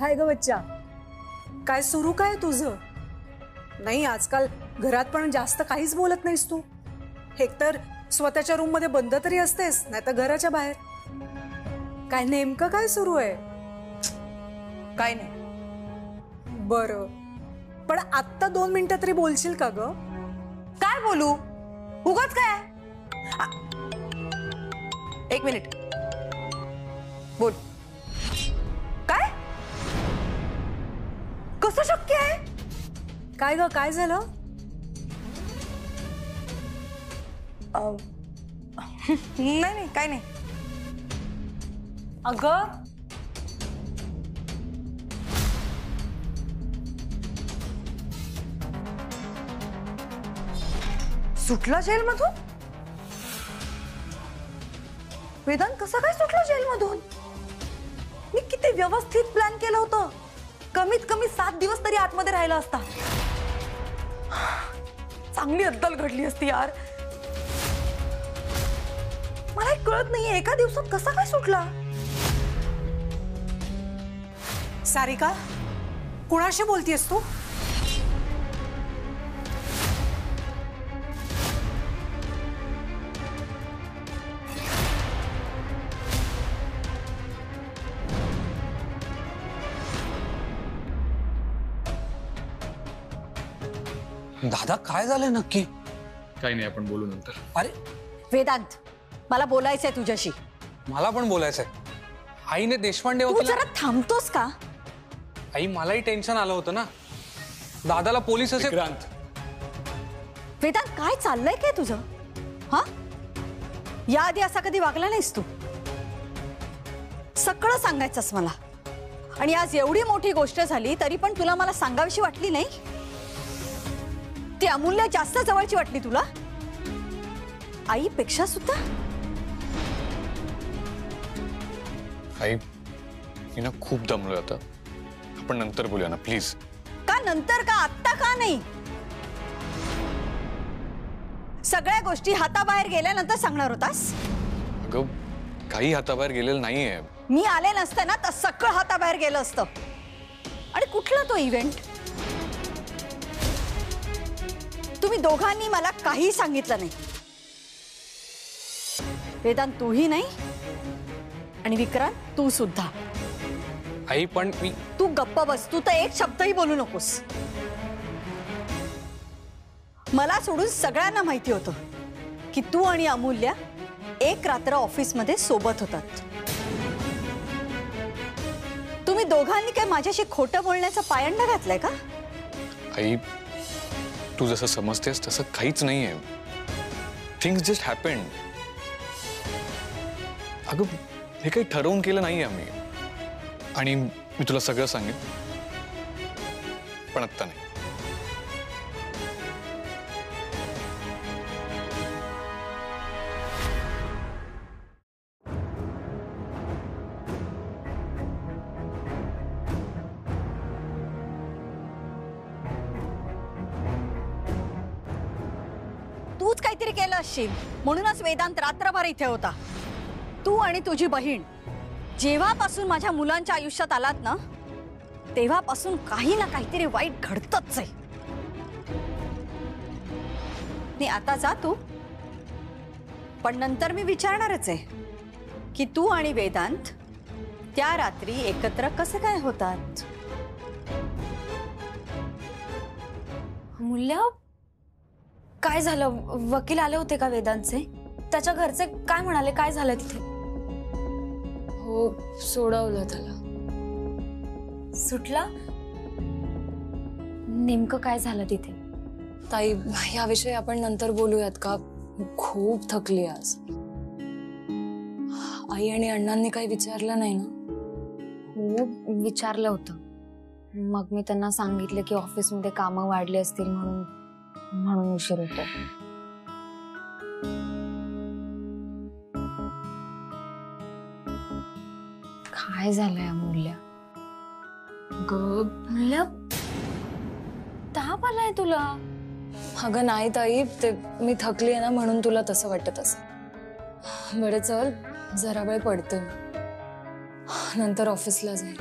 काय ग बच्चा, काय सुरू काय तुझं? नाही आजकाल घरात पण जास्त काहीच बोलत नाहीस तू. एकतर स्वतःच्या रूम मध्ये बंद तरी असतेस, नाही तर घराच्या बाहेर. काय नेमकं काय सुरू आहे? काय नाही. बरं, पण आत्ता 2 मिनिटं तरी बोलशील का ग? काय बोलू? उगाच काय? 1 मिनिट बोल. काय? कसं शक्य आहे? काय ग, काय झालं? नाही काय नाही. अगं सुटला जेलमधून? वेदांत कसा काय सुटला जेलमधून? मी किती व्यवस्थित प्लॅन केलं होतं. कमीत कमी 7 दिवस तरी आतमध्ये राहिला असता. चांगली अद्दल घडली असती यार. मला कळत नाहीये एका दिवसात कसा काय सुटला. सारिका, कुणाशी बोलतेस तू? दादा काय झालंय नक्की? काही नाही, आपण बोलू नंतर. अरे वेदांत, मला बोलायचंय तुझ्याशी. मला पण बोलायचंय. आईने देशपांडे तू वकील. जरा थांबतोस का? आई मलाही टेन्शन आलं होतं ना. दादाला पोलीस असे. विक्रांत, वेदांत काय चाललंय काय तुझं? हा, याआधी असा कधी वागला नाहीस तू. सगळं सांगायचंस मला. आणि आज एवढी मोठी गोष्ट झाली तरी पण तुला मला सांगावीशी वाटली नाही. ती अमूल्य जास्त जवळची वाटली तुला आईपेक्षा सुद्धा. आई मी ना खूप दमलोय आता. आपण नंतर बोलूया ना प्लीज. का नंतर? का आत्ता? का नाही? सगळ्या गोष्टी हाताबाहेर गेल्यानंतर सांगणार होतास. अगं काही हाताबाहेर गेलेलं नाहीये. मी आले नसते ना तर सगळं हाताबाहेर गेलं असतं. आणि कुठला तो इव्हेंट? तुम्ही दोघांनी मला काही सांगितलं नाही. वेदांत तूही नाही आणि विक्रांत तू सुद्धा. आई पण मी. तू गप्प बस. तू तर एक शब्दही बोलू नकोस. मला सोडून सगळ्यांना माहिती होतं की तू आणि अमूल्य एक रात्र ऑफिसमध्ये सोबत होतात. तुम्ही दोघांनी काय माझ्याशी खोटं बोलण्याचा पायंडा घातलाय का? आई तू जसं समजतेस तसं काहीच नाहीये. Things just happened. अगं हे काही ठरवून केलं नाहीये आम्ही. आणि मी तुला सगळं सांगेन पण आत्ता नाही. तूच काहीतरी केलं असशील म्हणूनच वेदांत रात्रभर इथे होता. तू आणि तुझी बहीण जेव्हापासून माझ्या मुलांच्या आयुष्यात आलात ना तेव्हापासून काही ना काहीतरी वाईट घडतच आहे. मी आता जा तू. पण नंतर मी विचारणारच आहे की तू आणि वेदांत त्या रात्री एकत्र कसे काय होतात. मूल्य काय झालं? वकील आले होते का वेदांतचे? त्याच्या घरचे काय म्हणाले? काय झालं तिथे? हो, सोडवलं त्याला. सुटला? नेमकं काय झालं तिथे? ताई याविषयी आपण नंतर बोलूयात का? खूप थकली आज. आई आणि अण्णांनी काही विचारलं नाही ना? हो, विचारलं होतं. मग मी त्यांना सांगितलं की ऑफिसमध्ये कामं वाढली असतील म्हणून उशीर होतो. काय झालंय अमूल्य? मूल्य ताप आलाय तुला? अगं नाही ताई, ते मी थकली आहे ना म्हणून तुला तसं वाटत असं. बरं चल, जरा वेळ पडते, नंतर ऑफिसला जाईल.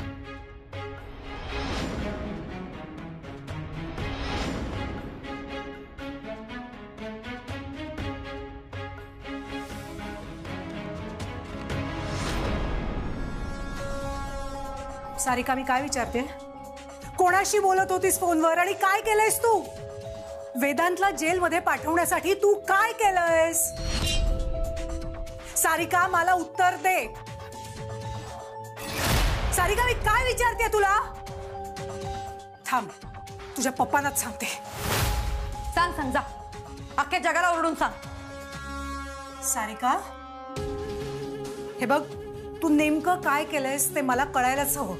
सारिका, मी काय विचारते? कोणाशी बोलत होतीस फोनवर आणि काय केलंयस तू? वेदांतला जेलमध्ये पाठवण्यासाठी तू काय केलंयस? सारिका, मला उत्तर दे. सारिका, मी काय विचारते तुला? थांब, तुझ्या पप्पांनाच सांगते. सांग सांग, जा अख्ख्या जगाला ओरडून सांग. सारिका, हे बघ, तू नेमकं काय केलंयस ते मला कळायलाच हवं.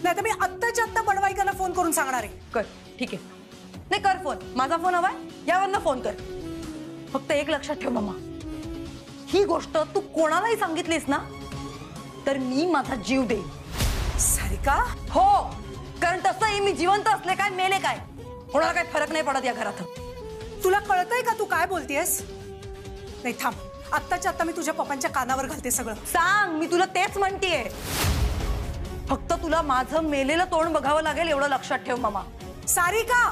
नाही तर मी आत्ताच्या आत्ता बडवाईकांना फोन करून सांगणार आहे. कर, ठीक आहे. नाही, कर फोन. माझा फोन हवाय, यावरनं फोन कर. फक्त एक लक्षात ठेव मामा, ही गोष्ट तू कोणालाही सांगितलीस ना तर मी माझा जीव देईन. सारिका, हो, कारण तसंही मी जिवंत असले काय मेले काय कोणाला काही फरक नाही पडत या घरात. तुला कळतंय का तू काय बोलतेयस? नाही, थांब, आत्ताच्या आत्ता मी तुझ्या पप्पांच्या कानावर घालते सगळं. सांग, मी तुला तेच म्हणतेय. फक्त तुला माझं मेलेलं तोंड बघावं लागेल एवढं लक्षात ठेव मामा. सारिका,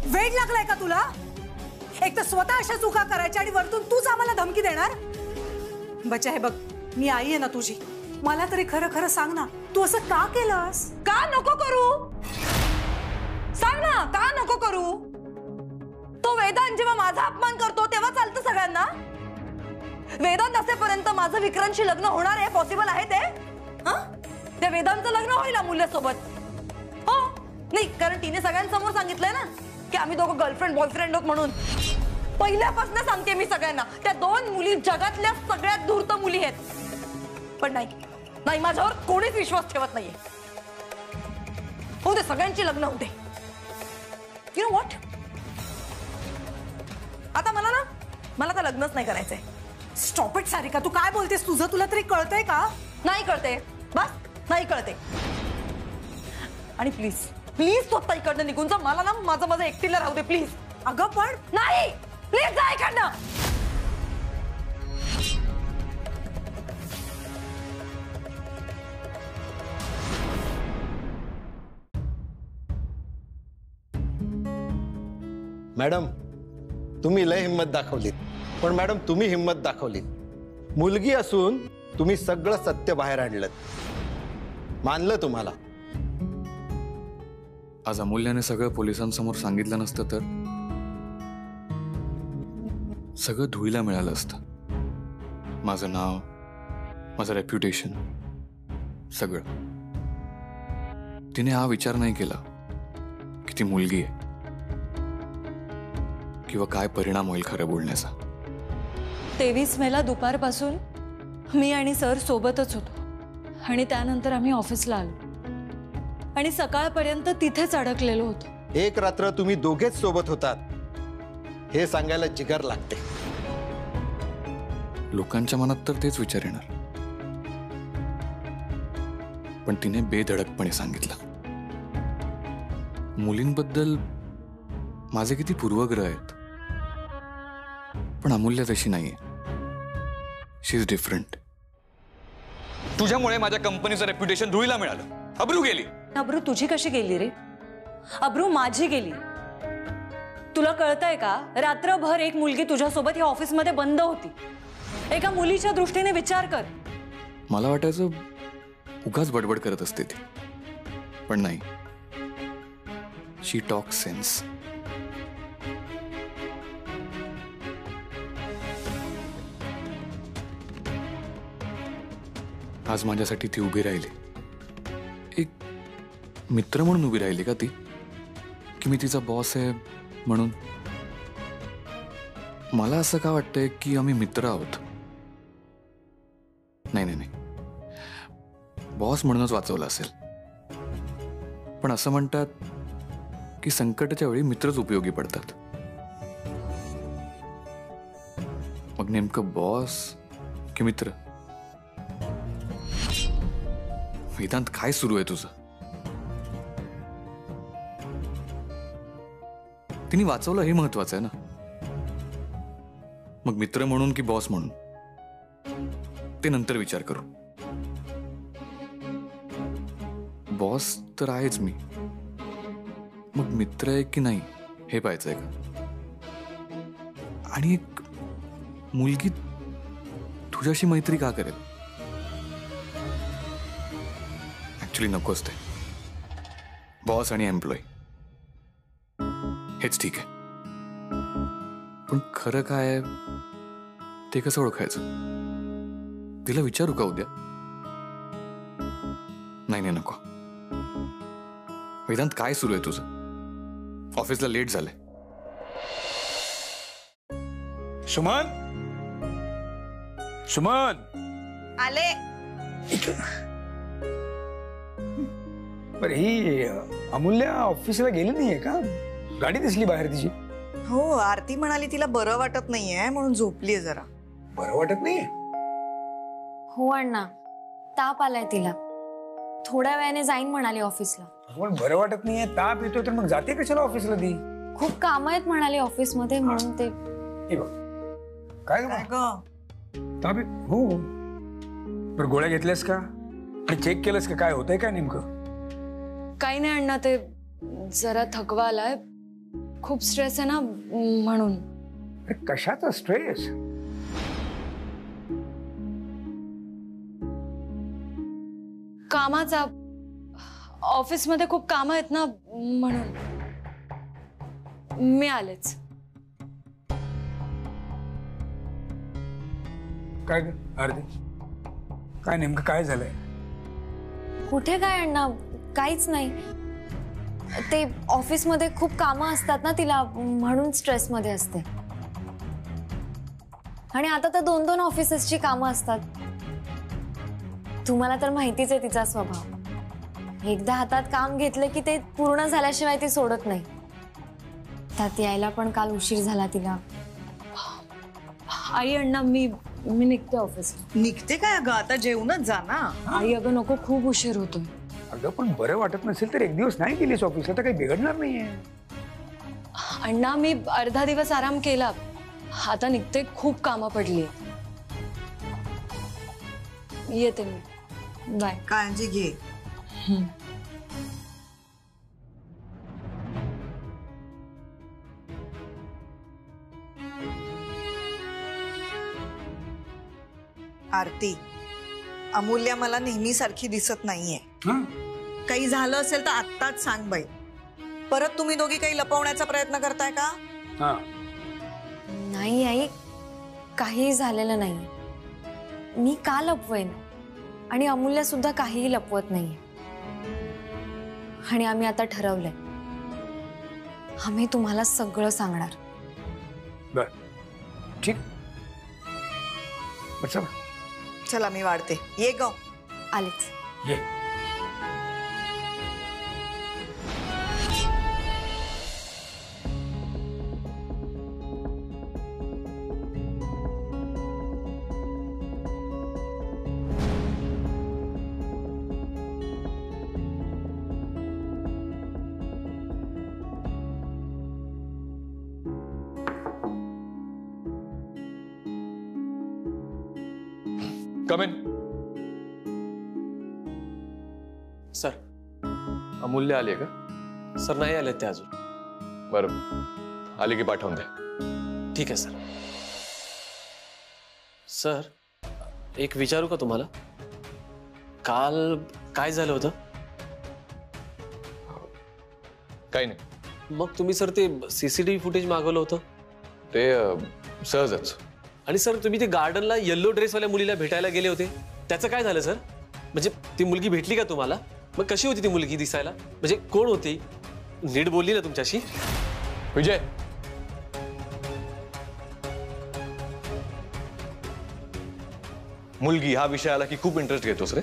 वेळ लागलाय का तुला? एक तर स्वतः अशा चुका करायच्या आणि वरतून तूच आम्हाला धमकी देणार? बच्चा, हे बघ, मी आई आहे ना तुझी. मला तरी खरं खरं सांग ना, तू असं का केलंस? का नको करू? सांग ना, का नको करू? तो वेदांत जेव्हा माझा अपमान करतो तेव्हा चालतं सगळ्यांना. वेदांत असेपर्यंत माझं विक्रांतशी लग्न होणार आहे, पॉसिबल आहे ते? त्या वेदांतचं लग्न होईल अमूल्यासोबत. हो, नाही, कारण तिने सगळ्यांसमोर सांगितलंय ना की आम्ही दोघं गर्लफ्रेंड बॉयफ्रेंड आहोत म्हणून. पहिल्यापासून सांगते मी सगळ्यांना, त्या दोन मुली जगातल्या सगळ्यात धूर्त मुली आहेत. पण नाही नाही, माझ्यावर कोणीच विश्वास ठेवत नाहीये. हो दे, सगळ्यांची लग्न होते. यू नो व्हॉट, आता मला तर लग्नच नाही करायचंय. स्टॉप इट सारिका, तू काय बोलतेस? तुला तरी कळतंय का? नाही कळते, बस नाही कळते. आणि प्लीज प्लीज स्वतः इकडनं निघून जा. मला ना माझं एकटीला राहू दे प्लीज. अगं पण नाही, प्लीज जा इकडनं. मॅडम, तुम्ही लय हिंमत दाखवलीत. पण मॅडम, तुम्ही हिंमत दाखवलीत. मुलगी असून तुम्ही सगळं सत्य बाहेर आणलं. मानलं तुम्हाला. आज अमूल्याने सगळं पोलिसांसमोर सांगितलं नसतं तर सगळं धुळीला मिळालं असतं. माझं नाव, माझं रेप्युटेशन, सगळं. तिने हा विचार नाही केला की ती मुलगी आहे किंवा काय परिणाम होईल खरं बोलण्याचा. 23 मेला दुपारपासून मी आणि सर सोबतच होतो आणि त्यानंतर आम्ही ऑफिसला आलो आणि सकाळपर्यंत तिथेच अडकलेलो होतो. एक रात्र तुम्ही दोघेच सोबत होतात हे सांगायला जिगर लागते. लोकांच्या मनात तर तेच विचार येणार, पण तिने बेधडकपणे सांगितलं. मुलींबद्दल माझे किती पूर्वग्रह आहेत, पण अमूल्य तशी नाहीये. शी इज डिफरंट. तुझ्यामुळे माझ्या कंपनीचं रेप्युटेशन धुळीला मिळालं. अब्रू गेली. अब्रू तुझी कशी गेली रे? अब्रू माझी गेली. तुला कळतंय का? रात्रभर एक मुलगी तुझ्यासोबत या ऑफिसमध्ये बंद होती. एका मुलीच्या दृष्टीने विचार कर. मला वाटायचं उगाच बडबड करत असते ती, पण नाही. शी टॉक सेन्स. आज माझ्यासाठी ती उभी राहिली. एक मित्र म्हणून उभी राहिली का ती? की मी तिचा बॉस आहे म्हणून? मला असं का वाटतंय की आम्ही मित्र आहोत. नाही नाही नाही, बॉस म्हणूनच वाचवलं असेल. पण असं म्हणतात की संकटाच्या वेळी मित्रच उपयोगी पडतात. मग नेमकं बॉस की मित्र? वेदांत, काय सुरू आहे तुझं? तिने वाचवलं हे महत्वाचं आहे ना. मग मित्र म्हणून की बॉस म्हणून ते नंतर विचार करू. बॉस तर आहेच मी, मग मित्र आहे की नाही हे पाहायचंय का? आणि एक मुलगी तुझ्याशी मैत्री का करेल? ऍक्च्युली नकोच ते. बॉस आणि एम्प्लॉई हेच ठीक आहे, पण खरं काय आहे ते कसं ओळखायचं? तिला विचारू का उद्या? नाही नको. वेदांत, काय सुरू आहे तुझं? ऑफिसला लेट झालंय. सुमन, सुमन आले. बरं, ही अमूल्य ऑफिसला गेली नाहीये का? गाडी दिसली बाहेर तिची. हो, आरती म्हणाली तिला बरं वाटत नाहीये म्हणून झोपलीये जरा. बरं वाटत नाहीये? हो अण्णा, ताप आलाय तिला. थोड्या वेळाने जाईन म्हणाली ऑफिसला. पण बरं वाटत नाहीये, ताप येतोय, तर मग जाते कशाला ऑफिसला ती? खूप कामं आहेत म्हणाली ऑफिसमध्ये, म्हणून ते. हे बघ, काय ताप हो. बरं, गोळ्या घेतल्यास का आणि चेक केलंस का? काय होतंय काय नेमकं? काही नाही अण्णा, ते जरा थकवा आलाय, खूप स्ट्रेस आहे ना म्हणून. कशाचा स्ट्रेस? कामाचा. ऑफिसमध्ये खूप कामं आहेत ना म्हणून. मी आलेच. काय आरती, काय नेमकं काय झालंय? कुठे काय अण्णा, काहीच नाही. ते ऑफिसमध्ये खूप कामं असतात ना तिला, म्हणून स्ट्रेसमध्ये असते. आणि आता तर 2-2 ऑफिसेसची कामं असतात. तुम्हाला तर माहितीच आहे तिचा स्वभाव. एकदा हातात काम घेतलं की ते पूर्ण झाल्याशिवाय ती सोडत नाही. त्यात यायला पण काल उशीर झाला तिला. आई अण्णा, मी निघते ऑफिसला. निघते काय अगं? आता जेवूनच जा ना. आई अगं नको, खूप उशीर होतोय. अगं पण बरं वाटत नसेल तर एक दिवस नाही गेलीस ऑफिसला तर काही बिघडणार नाहीये. अण्णा, मी अर्धा दिवस आराम केला, आता निघते. खूप कामं पडली. येते मी. बाय. काळजी घे. आरती, अमूल्य मला नेहमी सारखी दिसत नाहीये. काही झालं असेल तर आत्ताच सांग बाई. परत तुम्ही दोघी काही लपवण्याचा प्रयत्न करताय का? नाही आई, काही झालेलं नाही. मी का लपवेन? आणि अमूल्य सुद्धा काहीही लपवत नाहीये. आणि आम्ही आता ठरवलंय, आम्ही तुम्हाला सगळं सांगणार. बर, ठीक. चला मी वाढते. ये ग. आलेच. ये. कम इन. सर, अमूल्य आली आहे का? सर नाही आले ते अजून. बरं, आली की पाठवून दे. ठीक आहे सर. सर, एक विचारू का तुम्हाला? काल काय झालं होतं? काही नाही. मग तुम्ही सर ते सीसीटीव्ही फुटेज मागवलं होतं ते सहजच. आणि सर तुम्ही ते गार्डनला येल्लो ड्रेसवाल्या मुलीला भेटायला गेले होते, त्याचं काय झालं सर? म्हणजे ती मुलगी भेटली का तुम्हाला? मग कशी होती ती मुलगी दिसायला? म्हणजे कोण होती? नीट बोलली ना तुमच्याशी? विजय, मुलगी हा विषय आला की खूप इंटरेस्ट घेतोस रे.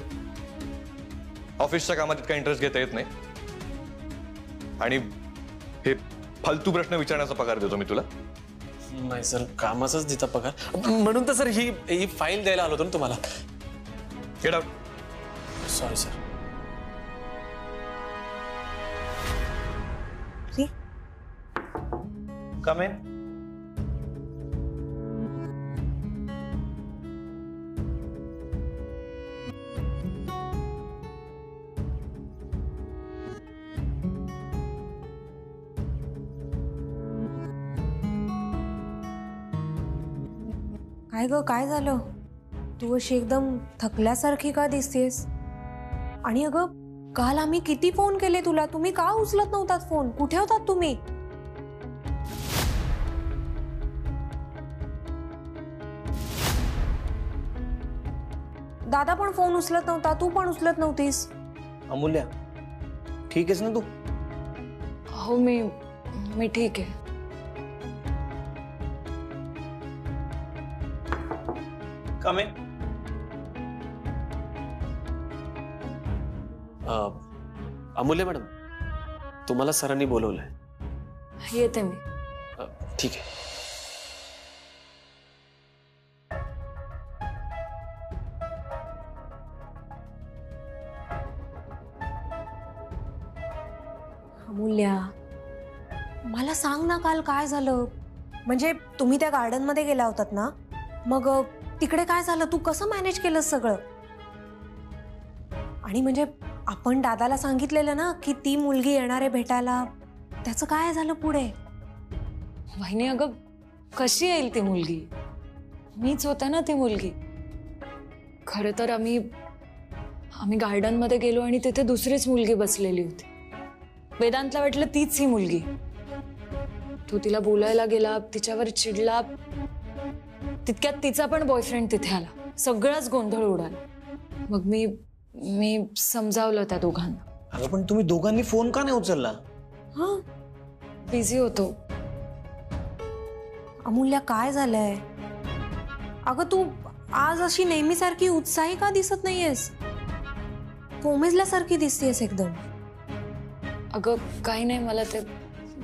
ऑफिसच्या कामात इतका इंटरेस्ट घेता येत नाही. आणि हे फालतू प्रश्न विचारण्याचा पगार देतो मी तुला? नाही सर, कामाचाच देता पगार. म्हणून तर सर ही फाईल द्यायला आलो होतो ना तुम्हाला. Get out. Sorry sir. Come in. काय ग, काय झालं? तू अशी एकदम थकल्यासारखी का दिसतेस? आणि अगं काल आम्ही किती फोन केले तुला, तुम्ही का उचलत नव्हतात फोन? कुठे होतात तुम्ही? दादा पण फोन उचलत नव्हता, तू पण उचलत नव्हतीस. अमूल्या, ठीक आहेस ना तू? हो, मी ठीक आहे. कम इन. अमूल्य मॅडम, तुम्हाला सरांनी बोलवलंय. येते मी. ठीक आहे. अमूल्या, मला सांग ना काल काय झालं? म्हणजे तुम्ही त्या गार्डन मध्ये गेला होतात ना, मग तिकडे काय झालं? तू कसं मॅनेज केलं सगळं? आणि म्हणजे आपण दादाला सांगितलेलं ना की ती मुलगी येणार आहे भेटायला, त्याचं काय झालं पुढे? वहिनी, अगं कशी येईल ती मुलगी? मीच होते ना ती मुलगी. खरं तर आम्ही गार्डन मध्ये गेलो आणि तिथे दुसरीच मुलगी बसलेली होती. वेदांतला वाटलं तीच ही मुलगी. तो तिला बोलायला गेला, तिच्यावर चिडला. तितक्यात तिचा पण बॉयफ्रेंड तिथे आला. सगळाच गोंधळ उडाला. मग मी समजावलं त्या दोघांना. अगं पण तुम्ही दोघांनी फोन का नाही उचलला? हा, बिझी होतो. अमूल्या, काय झालंय? अगं तू आज अशी नेहमीसारखी उत्साही का दिसत नाहीयेस? कोमेजल्यासारखी दिसतेस एकदम. अगं काही नाही,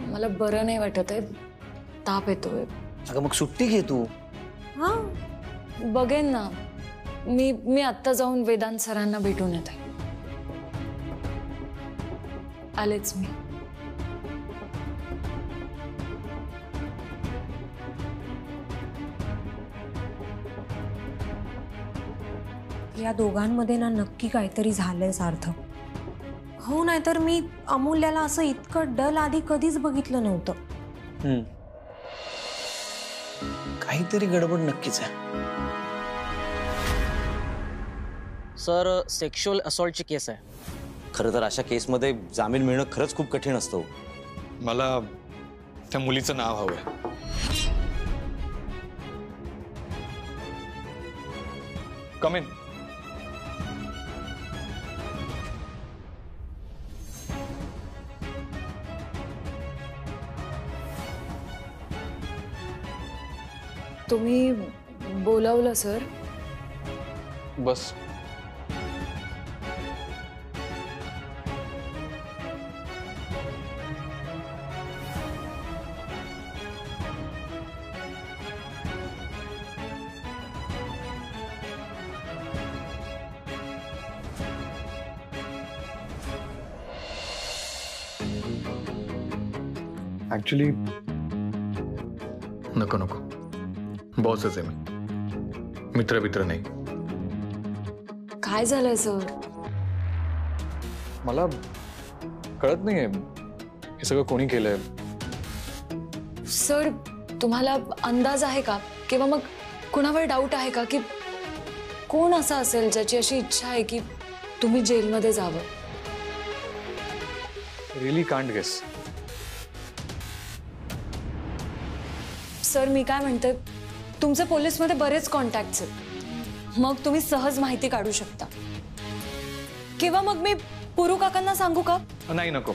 मला बरं नाही वाटत आहे. ताप येतोय. अगं मग सुट्टी घे तू. हा, बघेन ना. मी आत्ता जाऊन वेदांत सरांना भेटून येते. आलेच मी. या दोघांमध्ये ना नक्की काहीतरी झालंय सार्थक. हो, नाहीतर मी अमूल्याला असं इतकं डल आधी कधीच बघितलं नव्हतं. काहीतरी गडबड नक्कीच आहे. सर, सेक्शुअल असॉल्टची केस आहे. खरं तर अशा केसमध्ये जामीन मिळणं खरंच खूप कठीण असतं. मला त्या मुलीचं नाव हवंय. कम इन. तुम्ही बोलावलं सर? बस. ऍक्च्युली नको. बॉसच आहे मी, मित्र नाही. काय झालंय सर? मला कळत नाहीये हे सगळं कोणी केलंय. सर, तुम्हाला अंदाज आहे का किंवा मग कुणावर डाऊट आहे का की कोण असा असेल ज्याची अशी इच्छा आहे की तुम्ही जेलमध्ये जावं? Really can't guess. सर, मी काय म्हणते, तुमचे पोलीसमध्ये बरेच कॉन्टॅक्ट्स आहेत. मग तुम्ही सहज माहिती काढू शकता. किंवा मग मी पुरू काकांना सांगू का? नाही, नको.